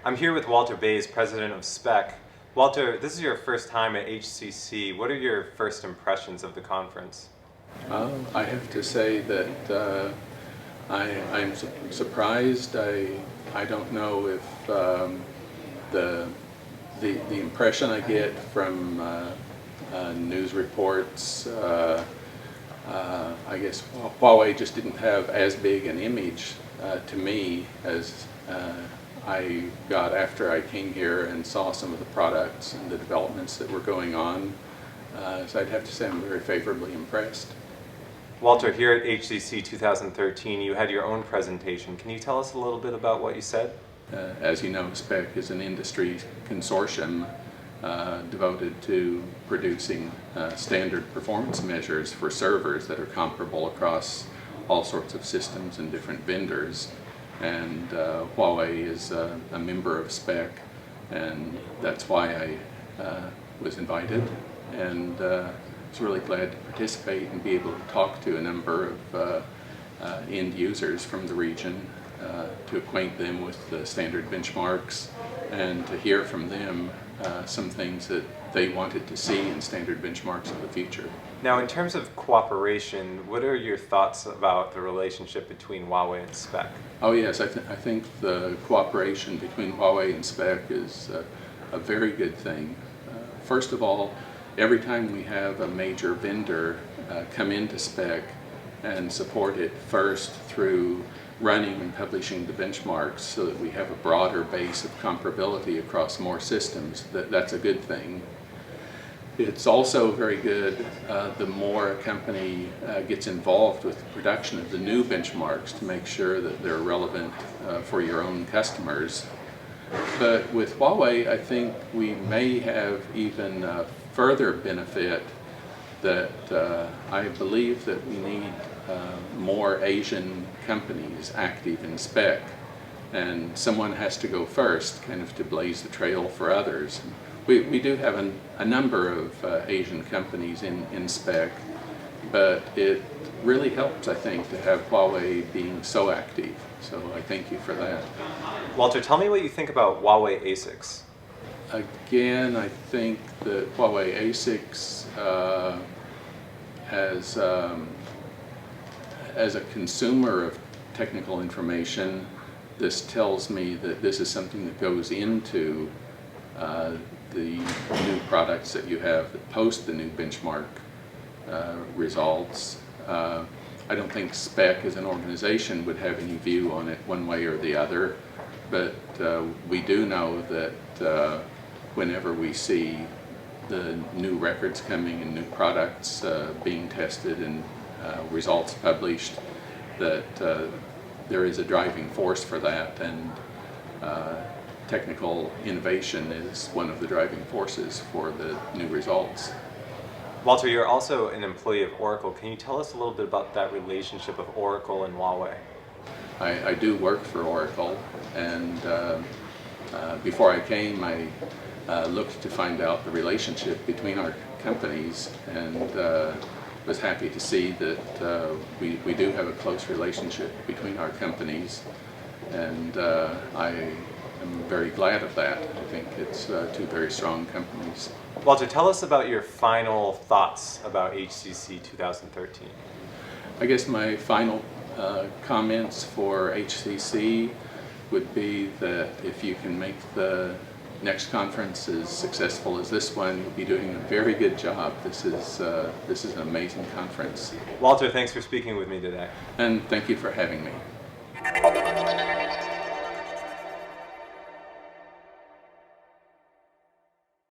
I'm here with Walter Bays, president of SPEC. Walter, this is your first time at HCC. What are your first impressions of the conference? I have to say that I'm surprised. I don't know if the impression I get from news reports, I guess Huawei just didn't have as big an image to me as I got after I came here and saw some of the products and the developments that were going on. So I'd have to say I'm very favorably impressed. Walter, here at HCC 2013, you had your own presentation. Can you tell us a little bit about what you said? As you know, SPEC is an industry consortium devoted to producing standard performance measures for servers that are comparable across all sorts of systems and different vendors. And Huawei is a member of SPEC, and that's why I was invited, and was really glad to participate and be able to talk to a number of end users from the region to acquaint them with the standard benchmarks and to hear from them some things that they wanted to see in standard benchmarks of the future. Now, in terms of cooperation, what are your thoughts about the relationship between Huawei and SPEC? Oh yes, I think the cooperation between Huawei and SPEC is a very good thing. First of all, every time we have a major vendor come into SPEC and support it first through running and publishing the benchmarks so that we have a broader base of comparability across more systems, that's a good thing. It's also very good the more a company gets involved with the production of the new benchmarks to make sure that they're relevant for your own customers. But with Huawei, I think we may have even further benefit that I believe that we need more Asian companies active in SPEC, and someone has to go first kind of to blaze the trail for others. We do have a number of Asian companies in SPEC, but it really helps, I think, to have Huawei being so active. So I thank you for that. Walter, tell me what you think about Huawei ASICs. Again, I think that Huawei ASICs as a consumer of technical information, this tells me that this is something that goes into the new products that you have that post the new benchmark results. I don't think SPEC as an organization would have any view on it one way or the other, but we do know that whenever we see the new records coming and new products being tested and results published, that there is a driving force for that, and technical innovation is one of the driving forces for the new results. Walter, you're also an employee of Oracle. Can you tell us a little bit about that relationship of Oracle and Huawei? I do work for Oracle, and before I came, I looked to find out the relationship between our companies, and was happy to see that we do have a close relationship between our companies, and I am very glad of that. I think it's two very strong companies. Walter, tell us about your final thoughts about HCC 2013. I guess my final comments for HCC would be that if you can make the next conference as successful as this one, you'll be doing a very good job. This is an amazing conference. Walter, thanks for speaking with me today. And thank you for having me.